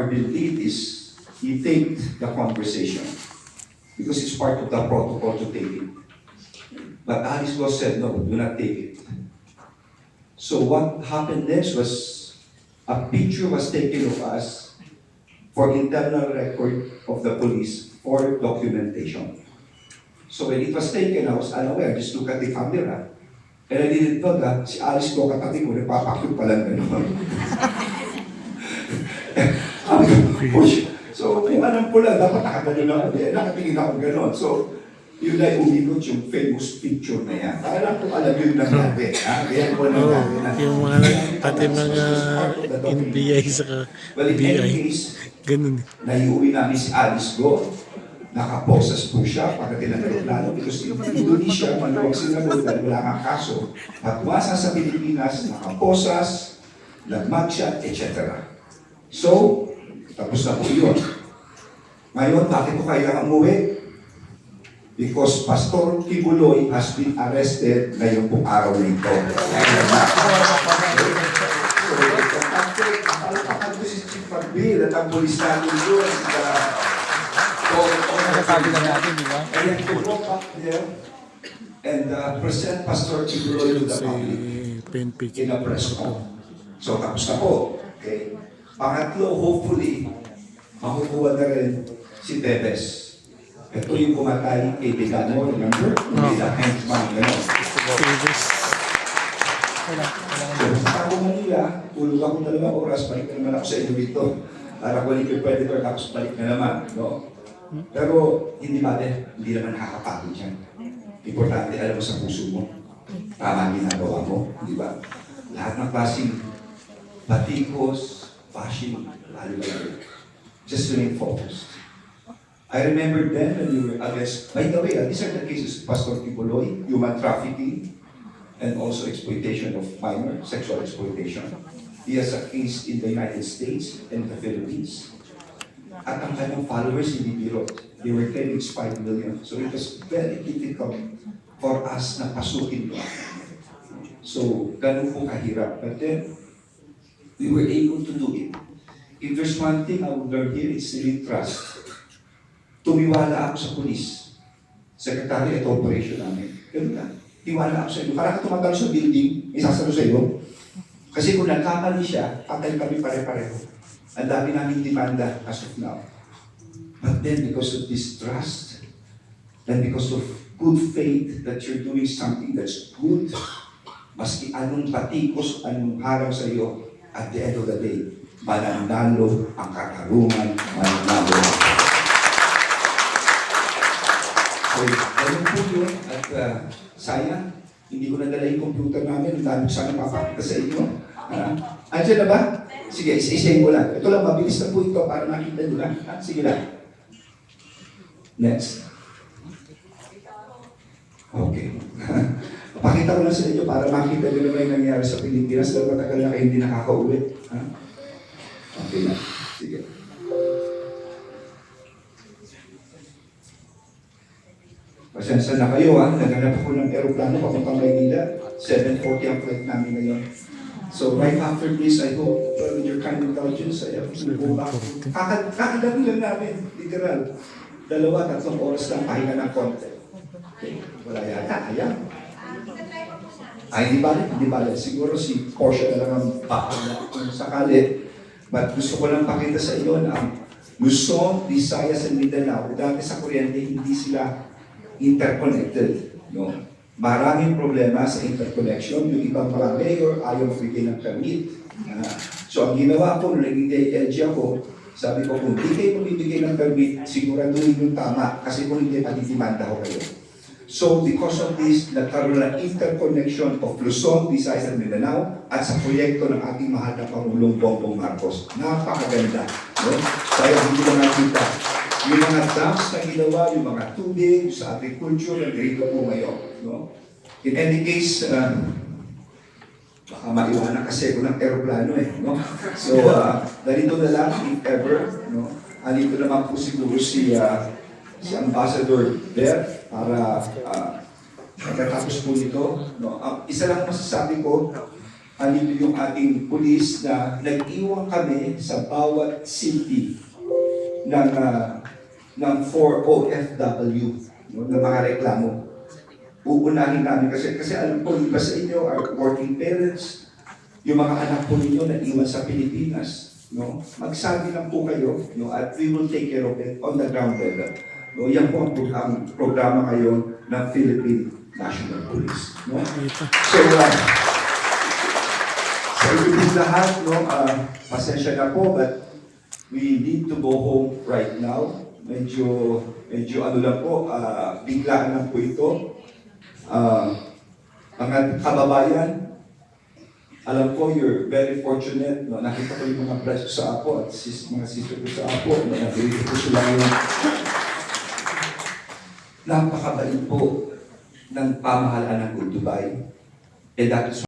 our belief is he take the conversation because it's part of the protocol to take it. But Alice Go said, no, do not take it. So what happened next was a picture was taken of us for internal record of the police for documentation. So when it was taken, I was unaware, just look at the camera. And I didn't know that si Alice Go katabi ko, nagpapakyut pa lang gano'n. So kung alam ko lang, dapat nakagano lang ako. Nakatingin ako gano'n. So yun ay umikot yung famous picture na yan. Alam ko alam yun lang natin. Kaya ko lang natin. Yung mga pati mga NBI sa Well, in BI. any case, Ganun. naiuwi namin si Alice Go. Nakaposas po siya pagdating ng aeroplano because in Indonesia, maluwag sila doon dahil wala kang kaso. At umasa sa Pilipinas, nakaposas, nagmag siya, etc. So, tapos na po yun. Ngayon, bakit po kailangan umuwi? Because Pastor Kibuloy has been arrested ngayong pong araw na ito. So, nakalapakan ko si Chief Pagbil at ang polis natin doon. Nasasabi na natin, di ba? And then to walk up there and present Pastor Kibuloy to the public in a press con. So, tapos na po. Okay. Pangatlo, hopefully, makukuha na rin si Tebes. Ito yung pumatay kay Bigano, remember? Hindi na henchman, gano'n. So, sa ako Manila, tulog ako 2 oras, balik na naman ako sa inyo dito. Para ko yung predator, tapos balik na naman. No? Pero, hindi hindi naman nakakapagod yan. Importante, alam mo sa puso mo. Tama ang ginagawa mo, di ba? Lahat ng klaseng batikos, bashing, lalo-lalo. Just remain focused. I remember then when you were against, by the way, these are the cases of Pastor Kibuloy, human trafficking, and also exploitation of minor, sexual exploitation. He has a case in the United States and the Philippines. At ang kanyang followers, hindi biro. They were claiming 5 million. So it was very difficult for us na pasukin doon. So, ganun po kahirap. But then, we were able to do it. If there's one thing I would learn here, it's really trust. Tumiwala ako sa polis. Secretary at operation namin. Ganun na. Tiwala ako sa iyo. Parang ka tumatalo sa building, may sasalo sa iyo. Kasi kung nagkamali siya, patay kami pare-pareho. Ang dami namin demanda as of now. But then because of this trust, and because of good faith that you're doing something that's good, maski anong patikos, anong harap sa iyo, at the end of the day, mananalo ang katarungan, mananalo. So, ganun po yun. At sayang, hindi ko nadala yung computer namin. Ang dami ko sana papakita sa inyo. Andiyan na ba? Sige, isa-isayin ko lang. Ito lang, mabilis na po ito para makita nyo lang. Sige lang. Next. Okay. Pakita ko lang sa inyo para makita nyo naman yung nangyari sa Pilipinas dahil matagal na kayo hindi nakaka-uwi. Okay na. Sige. Pasensya na kayo Naghanap ako ng aeroplano papuntang Maynila. 7:40 ang flight namin ngayon. So right after this, I hope with your kind indulgence, I have to go back. Kakagabi lang namin, literal. 2-3 oras lang, pahinga ng konti. Okay. Wala yata, ayan. Hindi balik. Siguro si Porsche na lang ang baka na kung sakali. But gusto ko lang pakita sa iyo na Luzon, Visayas, and Mindanao, dati sa kuryente, hindi sila interconnected. No? Maraming problema sa interconnection. Yung ibang mga mayor, ayaw magbigay ng permit. So ang ginawa ko, nung naging DLG ako, sabi ko, kung di kayo bumibigay ng permit, siguraduhin yung tama. Kasi kung hindi, patitimanda ko kayo. So because of this, nagkaroon ng interconnection of Luzon, Visayas, and Mindanao at sa proyekto ng ating mahal na Pangulong Bongbong Marcos. Napakaganda. No? Kaya hindi ko nakita. Yung mga dams na ginawa, yung mga tubig sa agriculture, nandito po ngayon. No? In any case, baka maiwanan kasi ako ng aeroplano No? So, narito na lang, if ever, no? Andito naman po siguro si Ambassador Ver para pagkatapos po nito. No? Isa lang masasabi ko, andito yung ating pulis na nag-iwan kami sa bawat city ng 4 OFW, no, ng mga reklamo. Uunahin namin kasi alam ko, iba sa inyo are working parents, yung mga anak po ninyo na iwan sa Pilipinas. No? Magsabi lang po kayo, no, at we will take care of it on the ground level. No? Yan po ang programa ngayon ng Philippine National Police. No? So, sa ibig lahat, no, pasensya na po, but we need to go home right now. Medyo ano lang po, biglaan lang po ito. Mga kababayan, alam ko you're very fortunate. No? Nakita ko yung mga brothers ko sa Apo at mga sister ko sa Apo. Nakita ko sila yung napakabait po ng pamahalaan ng Good Dubai. And that is